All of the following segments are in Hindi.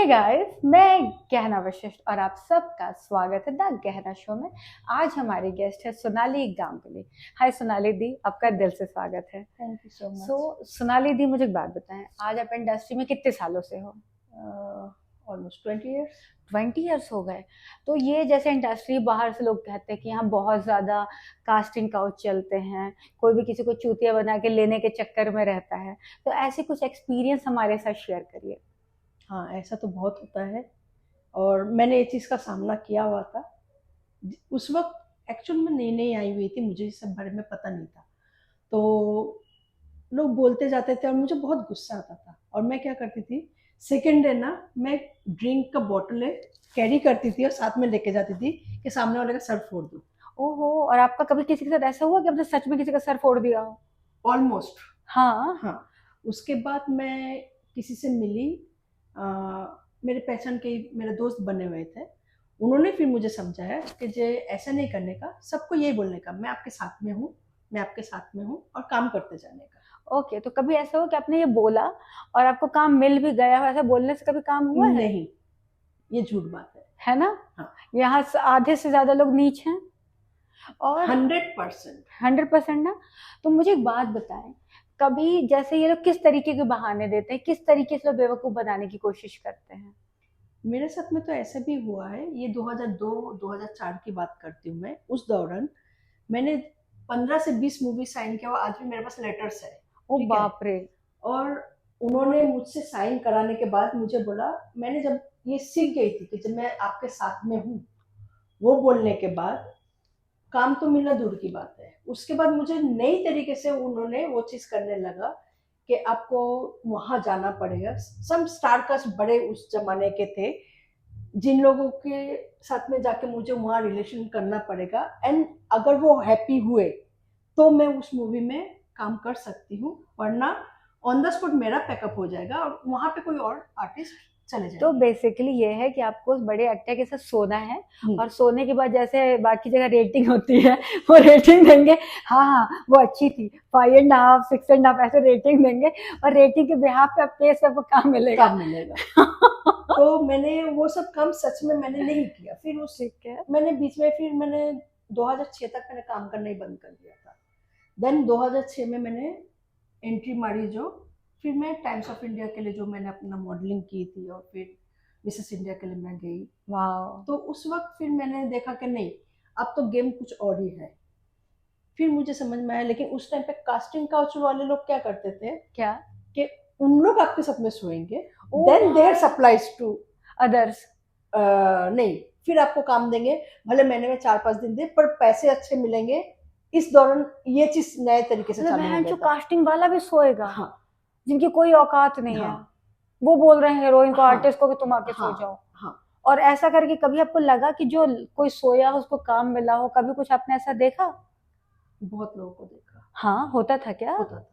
हे गाइस, मैं गहना वशिष्ठ और आप सबका स्वागत है द गहना शो में। आज हमारी गेस्ट है सोनाली गांगुली। हाय सोनाली दी, आपका दिल से स्वागत है। Thank you so much. Sonali दी, मुझे एक बात बताएं, आज आप इंडस्ट्री में कितने सालों से हो? Almost 20 years. 20 ईयर्स हो गए। तो ये जैसे इंडस्ट्री, बाहर से लोग कहते हैं कि यहाँ बहुत ज़्यादा कास्टिंग काउच चलते हैं, कोई भी किसी को चूतिया बना के लेने के चक्कर में रहता है, तो ऐसे कुछ एक्सपीरियंस हमारे साथ शेयर करिए। हाँ, ऐसा तो बहुत होता है और मैंने ये चीज़ का सामना किया हुआ था। उस वक्त एक्चुअल में नई नई आई हुई थी, मुझे इस सब बारे में पता नहीं था। तो लोग बोलते जाते थे और मुझे बहुत गुस्सा आता था। और मैं क्या करती थी, सेकेंड डे ना मैं ड्रिंक का बॉटल कैरी करती थी और साथ में लेके जाती थी कि सामने वाले का सर फोड़ दूँ। ओहो! और आपका कभी किसी के साथ ऐसा हुआ कि आपने सच में किसी का सर फोड़ दिया हो? ऑलमोस्ट। हाँ। हाँ। उसके बाद मैं किसी से मिली, मेरे पहचान के मेरे दोस्त बने हुए थे। उन्होंने फिर मुझे समझाया कि जे ऐसा नहीं करने का, सबको यही बोलने का, मैं आपके साथ में हूँ, मैं आपके साथ में हूँ, और काम करते जाने का। ओके, तो कभी ऐसा हुआ कि आपने ये बोला और आपको काम मिल भी गया हो, ऐसा बोलने से कभी काम हुआ है? नहीं, ये झूठ बात है। है ना? हाँ। यहाँ आधे से ज्यादा लोग नीच हैं। और 100%। 100% ना। तो मुझे एक बात बताएं, कभी जैसे ये लोग किस तरीके के बहाने देते हैं, किस तरीके से लोग बेवकूफ बनाने की कोशिश करते हैं? मेरे साथ में तो ऐसा भी हुआ है। ये 2002-2004 की बात करती हूँ मैं। उस दौरान मैंने 15 से 20 मूवी साइन किया और आज भी मेरे पास लेटर्स है। ओ ठीक है। बाप रे! और उन्होंने मुझसे साइन कराने के बाद मुझे बोला, मैंने जब ये सीख गई थी कि जब मैं आपके साथ में हूँ, वो बोलने के बाद काम तो मिलना दूर की बात है। उसके बाद मुझे नई तरीके से उन्होंने वो चीज़ करने लगा कि आपको वहाँ जाना पड़ेगा। सम स्टारकास्ट बड़े उस जमाने के थे, जिन लोगों के साथ में जाके मुझे वहाँ रिलेशन करना पड़ेगा, एंड अगर वो हैप्पी हुए तो मैं उस मूवी में काम कर सकती हूँ, वरना ऑन द स्पॉट मेरा पैकअप हो जाएगा और वहाँ पे कोई और आर्टिस्ट चले तो जाएंगे। बेसिकली ये है कि आपको उस बड़े एक्टर के साथ सोना है, और हम्म। सोने के बाद जैसे बाकी जगह रेटिंग होती है, वो रेटिंग देंगे। हाँ हाँ, वो अच्छी थी, 5.5, 6.5 ऐसे रेटिंग देंगे, और रेटिंग के बिहाफ पे पे से आपको काम मिलेगा। काम मिलेगा। तो मैंने वो सब काम सच में मैंने नहीं किया। फिर उस ठीक है। मैंने बीच में फिर मैंने 2006 तक मैंने काम करना ही बंद कर दिया था। देन 2006 में मैंने एंट्री मारी जो, फिर मैं टाइम्स ऑफ इंडिया के लिए जो मैंने अपना मॉडलिंग की थी, और फिर मिसेस इंडिया के लिए मैं गई। वाह! तो उस वक्त फिर मैंने देखा कि नहीं, अब तो गेम कुछ और ही है। फिर मुझे समझ में आया। लेकिन उस टाइम पे कास्टिंग काउच वाले लोग क्या करते थे क्या? कि उन लोग आपके साथ में सोएंगे, ओ देन देयर भाई! Supplies to others. नहीं, फिर आपको काम देंगे, भले महीने में 4-5 दिन दे, पर पैसे अच्छे मिलेंगे। इस दौरान ये चीज नए तरीके से मतलब चालू हो बहन गया जो था। कास्टिंग वाला भी सोएगा, हाँ। जिनकी कोई औकात नहीं है, हाँ। वो बोल रहे हैं हीरोइन को, हाँ। आर्टिस्ट को कि तुम आके सो हाँ। जाओ। हाँ। और ऐसा करके कभी आपको लगा कि जो कोई सोया हो उसको काम मिला हो? कभी कुछ आपने ऐसा देखा? बहुत लोगों को देखा। हाँ, होता था क्या? होता था,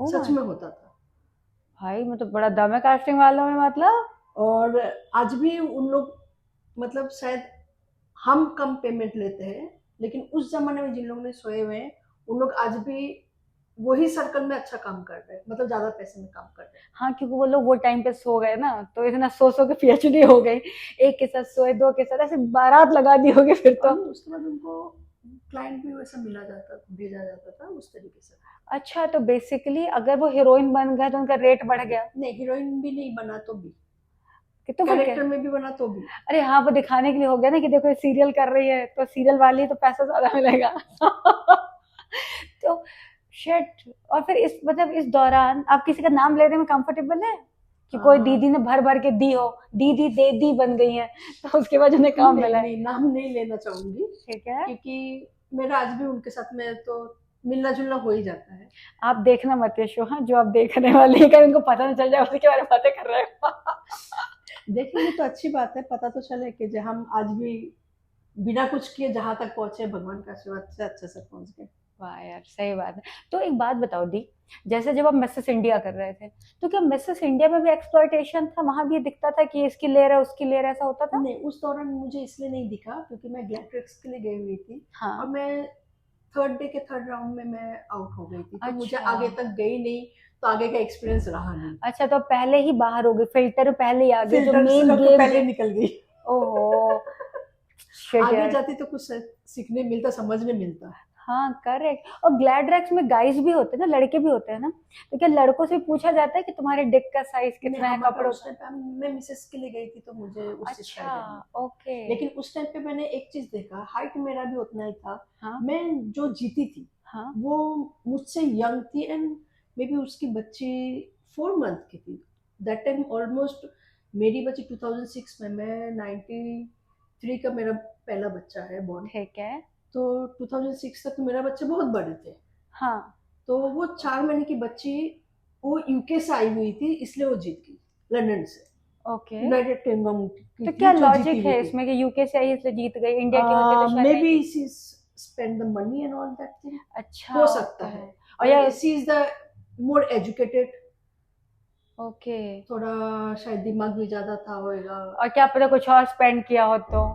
ओ सच माय! में होता था। भाई मतलब बड़ा दम है कास्टिंग वालों में, मतलब। और आज भी उन लोग, मतलब शायद हम कम पेमेंट लेते हैं, लेकिन उस जमाने में जिन लोगों ने सोए हुए हैं, उन लोग आज भी वही सर्कल में अच्छा काम कर रहे हैं, मतलब ज्यादा पैसे में काम कर रहे हैं। हाँ, क्योंकि वो लोग वो टाइम पे सो गए ना, तो इतना सो सो के पीएचडी हो गई। एक के साथ सोए, दो के साथ, ऐसे बारात लगा दी होगी फिर और तो। नहीं, उसके बाद उनको क्लाइंट भी वैसा मिला जाता, भेजा जाता था उस तरीके से। अच्छा, तो बेसिकली अगर वो हीरोइन बन गए तो उनका रेट बढ़ गया? नहीं, हीरोइन भी नहीं बना तो भी, कि तो फिर क्या? कैरेक्टर में भी बना तो भी। अरे हाँ, वो दिखाने के लिए हो गया ना कि देखो ये सीरियल कर रही है, तो सीरियल वाली तो पैसा ज्यादा मिलेगा। तो शिट। और फिर इस मतलब इस दौरान आप किसी का नाम लेने में कंफर्टेबल है कि कोई दीदी ने भर भर के दी हो, दीदी दे दी बन गई है, तो उसके बाद उन्हें काम नहीं मिला है? नहीं, नाम नहीं लेना चाहूंगी, ठीक है। क्योंकि मेरा आज भी उनके साथ में तो मिलना जुलना हो ही जाता है। आप देखना मत ये शो, हाँ, जो आप देखने वाले हैं, कहीं उनको पता न चल जाए उसके बारे में बातें कर रहे हो। देखेंगे तो अच्छी बात है, पता तो चले कि जो हम आज भी बिना कुछ किए जहां तक पहुंचे, भगवान का आशीर्वाद से अच्छे से पहुंच गए। वाह यार, सही बात है। तो एक बात बताओ दी, जैसे जब आप मिसेस इंडिया कर रहे थे, तो क्या मिसेस इंडिया में भी एक्सप्लॉयटेशन था? वहां भी ये दिखता था कि इसकी ले रहा है, उसकी ले रहा है, ऐसा होता था? नहीं, उस दौरान मुझे इसलिए नहीं दिखा क्योंकि मैं ग्लैट्रिक्स के लिए गई हुई थी, हाँ। और मैं थर्ड डे के थर्ड राउंड में मैं आउट हो गई थी, तो मुझे अच्छा। आगे तक गई नहीं। तो आगे का एक्सपीरियंस रहा नहीं। अच्छा, तो पहले ही बाहर हो गई, फिल्टर पहले ही आ गई, जो फिल्टर से मेन लोग तो गेम पहले निकल गई। ओहो शिट आगे यार। जाती तो कुछ सीखने मिलता, समझने मिलता। हाँ करेक्ट। और ग्लैड्रेक्स में गाइस भी होते हैं ना, लड़के भी होते हैं ना, तो क्या लड़कों से पूछा जाता है कि तुम्हारे डिक का साइज मैं कितना है हमारा कपड़ों उस का? टाइम पे मैं मिसेस के लिए गई थी तो मुझे उस चीज का अच्छा। आइडिया नहीं था। ओके। लेकिन उस टाइम पे मैंने एक चीज देखा, हाइट मेरा भी उतना ही था। हाँ मैं जो जीती थी हाँ। वो मुझसे यंग थी, एंड मे बी उसकी बच्ची 4 मंथ की थी दैट टाइम ऑलमोस्ट। मेरी बच्ची 2006 में, मैं 93 का मेरा पहला बच्चा है बॉर्न। ठीक है। तो 2006 तक तो मेरा बच्चे बहुत बड़े थे। हाँ। तो वो 4 महीने की बच्ची, वो यूके से आई हुई थी इसलिए वो जीत गई, लंदन से, ओके। यूनाइटेड किंगडम की तो थी क्या जो जीती लॉजिक हुई है थी। इसमें कि यूके से आई इसलिए जीत गई, इंडिया की होती तो शायद मे नहीं बी जीत। She spend the money and all that thing, अच्छा हो सकता ओके। है। और और यार she is the more educated, okay. थोड़ा शायद दिमाग भी ज्यादा था होएगा। और क्या पता कुछ और स्पेंड किया हो तो।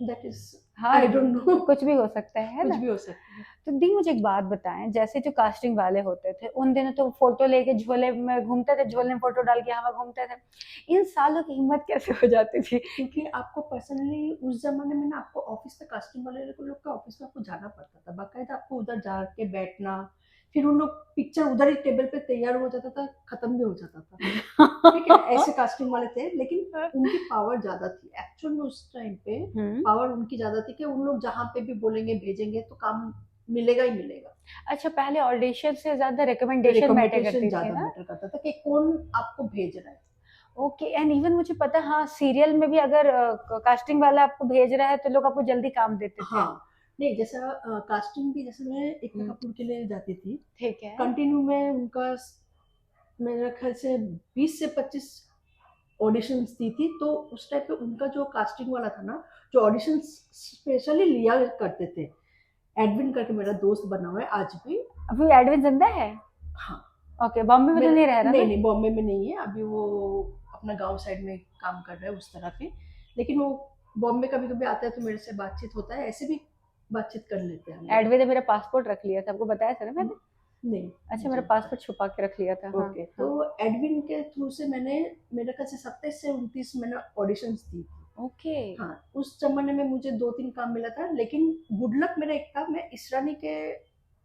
दैट इज, हाँ आई डोंट नो। कुछ भी हो सकता है कुछ ना। भी हो सकता है। तो दी मुझे एक बात बताएं, जैसे जो कास्टिंग वाले होते थे उन दिनों तो फोटो लेके झोले में घूमते थे, झोले में फोटो डाल के हवा घूमते थे, इन सालों की हिम्मत कैसे हो जाती थी? क्योंकि आपको पर्सनली उस जमाने में ना, आपको ऑफिस में कास्टिंग वाले लोग के ऑफिस में आपको जाना पड़ता था, बाकायदा आपको उधर जाके बैठना, फिर उन लोग पिक्चर उधर ही टेबल पे तैयार हो जाता था, खत्म भी हो जाता था। ठीक है, ऐसे कास्टिंग वाले थे, लेकिन उनकी पावर ज्यादा थी एक्चुअल में उस टाइम पे। हम्म। पावर उनकी ज्यादा थी कि उन लोग जहाँ पे भी बोलेंगे भेजेंगे तो काम मिलेगा ही मिलेगा। अच्छा, पहले ऑडिशन से ज्यादा रिकमेंडेशन मैटर रिकमेंडेशन करती थी ज्यादा ना। मैटर करता था कि कौन आपको भेज रहा है। ओके। एंड इवन मुझे पता है, हाँ सीरियल में भी अगर कास्टिंग वाला आपको भेज रहा है तो लोग आपको जल्दी काम देते थे। हाँ, नहीं जैसा कास्टिंग भी, जैसे मैं एकता हम्म, कपूर के लिए जाती थी, ठीक है। कंटिन्यू में उनका मेरे ख्याल से 20 से 25 ऑडिशंस दी थी। तो उस टाइप पे उनका जो कास्टिंग वाला था ना, जो ऑडिशन स्पेशली लिया करते थे, एडविन करके मेरा दोस्त बना हुआ है आज भी। अभी एडविन जिंदा है? हाँ। ओके, बॉम्बे में तो मेरा, नहीं रह रहा नहीं ना? नहीं, बॉम्बे में नहीं है अभी, वो अपना गांव साइड में काम कर रहा है उस तरह पे। लेकिन वो बॉम्बे कभी कभी आता है तो मेरे से बातचीत होता है, ऐसे भी बातचीत कर लेते हैं हम लोग। एडविन ने मेरा पासपोर्ट रख लिया था, आपको बताया था ना मैंने? नहीं, अच्छा, मुझे मेरा नहीं पता। पासपोर्ट छुपा के रख लिया था। हाँ ओके, तो हाँ। एडविन के थ्रू से मैंने, मेरे ख्याल से 27 से 29 मैंने ऑडिशंस दी थी। ओके। हाँ, उस जमाने में मुझे 2-3 काम मिला था, लेकिन गुड लक मेरा एक था, मैं इसरानी के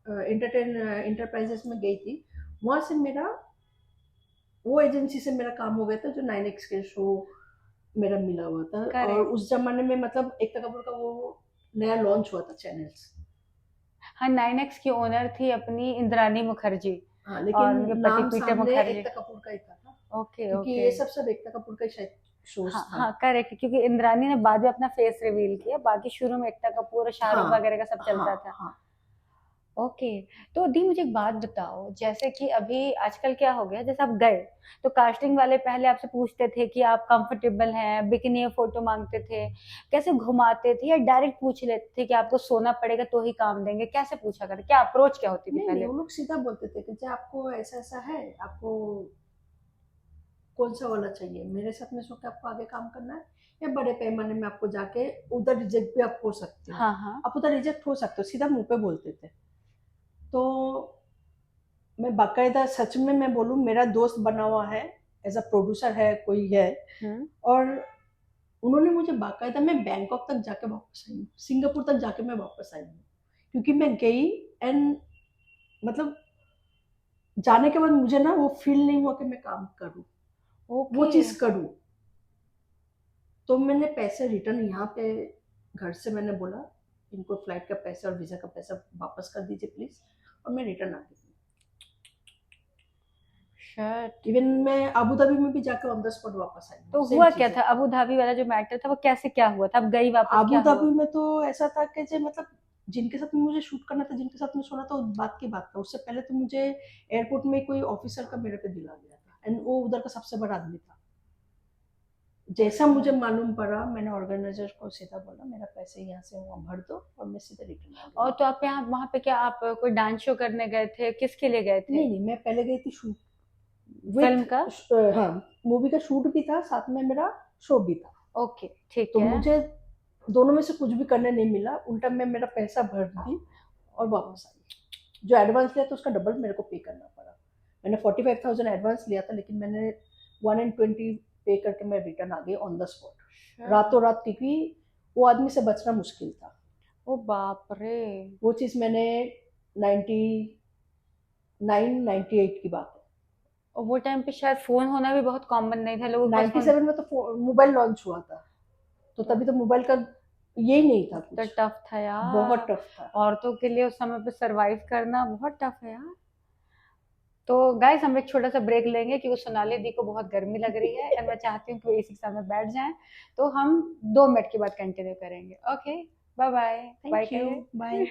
एंटरटेन इंटरप्राइजेस में गई थी। वहां से मेरा, वो एजेंसी से मेरा काम हो गया था, जो 9X के शो मेरा मिला हुआ था। और करेक्ट। उस जमाने में मतलब एकता कपूर का वो नया लॉन्च हुआ था चैनल्स। हाँ, 9X की ओनर थी अपनी इंद्रानी मुखर्जी, हाँ, और लेकिन उनके पति नाम पीटर सामने मुखर्जी। एकता कपूर का ही था ना, ओके क्योंकि ओके। ये सब एकता कपूर का ही शायद शोज हाँ था। हाँ करेक्ट, क्योंकि इंद्रानी ने बाद में अपना फेस रिवील किया, बाकी शुरू में एकता कपूर और शाहरुख हाँ वगैरह का सब चलता हाँ था। हाँ। ओके। तो दी मुझे एक बात बताओ, जैसे कि अभी आजकल क्या हो गया, जैसे आप गए तो कास्टिंग वाले पहले आपसे पूछते थे कि आप कंफर्टेबल हैं, बिकिनी फोटो मांगते थे, कैसे घुमाते थे, या डायरेक्ट पूछ लेते थे कि आपको सोना पड़ेगा तो ही काम देंगे, कैसे पूछा करते, क्या अप्रोच क्या होती थी नहीं नहीं, पहले? वो लोग सीधा बोलते थे कि आपको ऐसा ऐसा है, आपको कौन सा वाला चाहिए, मेरे साथ में सो के आपको आगे काम करना है, या बड़े पैमाने में आपको जाके उधर रिजेक्ट भी आप हो सकते हो। हाँ हाँ। आप उधर रिजेक्ट हो सकते हो, सीधा मुंह पे बोलते थे। तो मैं बाकायदा, सच में मैं बोलूँ, मेरा दोस्त बना हुआ है, एज अ प्रोड्यूसर है कोई है, हम्म। और उन्होंने मुझे बाकायदा, मैं बैंकॉक तक जाके वापस आई हूँ, सिंगापुर तक जाके मैं वापस आई हूँ, क्योंकि मैं गई एंड मतलब जाने के बाद मुझे ना वो फील नहीं हुआ कि मैं काम करूँ, वो ओके। चीज़ करूँ। तो मैंने पैसे रिटर्न यहाँ पे घर से मैंने बोला, इनको फ्लाइट का पैसा और वीज़ा का पैसा वापस कर दीजिए प्लीज़, और मैं रिटर्न आ गई। शर्ट। इवन मैं अबू धाबी में भी जाकर ऑन द स्पॉट वापस आई तो हूँ, सेम हुआ क्या चीज़ें। था अबू धाबी वाला जो मैटर था, वो कैसे क्या हुआ था, अब गई वापस अबू क्या हुआ? धाबी में तो ऐसा था कि जो मतलब जिनके साथ में मुझे शूट करना था, जिनके साथ में सोना था, उस बात की बात था। उससे पहले तो मुझे एयरपोर्ट में कोई ऑफिसर का मेरे पे दिल आ गया था, एंड वो उधर का सबसे बड़ा आदमी था। जैसा मुझे मालूम पड़ा, मैंने ऑर्गेनाइजर को सीधा बोला, मेरा पैसे यहाँ से वहाँ भर दो, और मैं सीधे रिटर्न आ और गई। तो आप यहाँ वहां पे क्या आप कोई डांस शो करने गए थे, किसके लिए गए थे? नहीं नहीं, मैं पहले गई थी शूट फिल्म विथ, का? हाँ, मूवी का शूट भी था, साथ में मेरा शो भी था। ओके ठीक तो है। मुझे दोनों में से कुछ भी करने नहीं मिला, उल्टा मैं मेरा पैसा भर दी और वापस आई। जो एडवांस लिया था उसका डबल मेरे को पे करना पड़ा। मैंने 45,000 एडवांस लिया था, लेकिन मैंने 120 पे करके मैं रिटर्न आ गई ऑन द स्पॉट, रातों रात, क्योंकि वो आदमी से बचना मुश्किल था। ओ बाप रे। वो चीज़ मैंने 98 की बात है। और वो टाइम पे शायद फोन होना भी बहुत कॉमन नहीं था, लोगों के पास फोन। 97 में तो मोबाइल लॉन्च हुआ था, तो तभी तो मोबाइल का यही नहीं था तो कुछ। टफ था यार, बहुत टफ था। औरतों के लिए उस समय पे सरवाइव करना बहुत टफ है यार। तो गाइस हम एक छोटा सा ब्रेक लेंगे क्योंकि सोनाली दी को बहुत गर्मी लग रही है और मैं चाहती हूँ कि वो एसी के सामने बैठ जाएं। तो हम 2 मिनट के बाद कंटिन्यू करेंगे। Okay, bye bye. Bye thank you, करिए। बाय।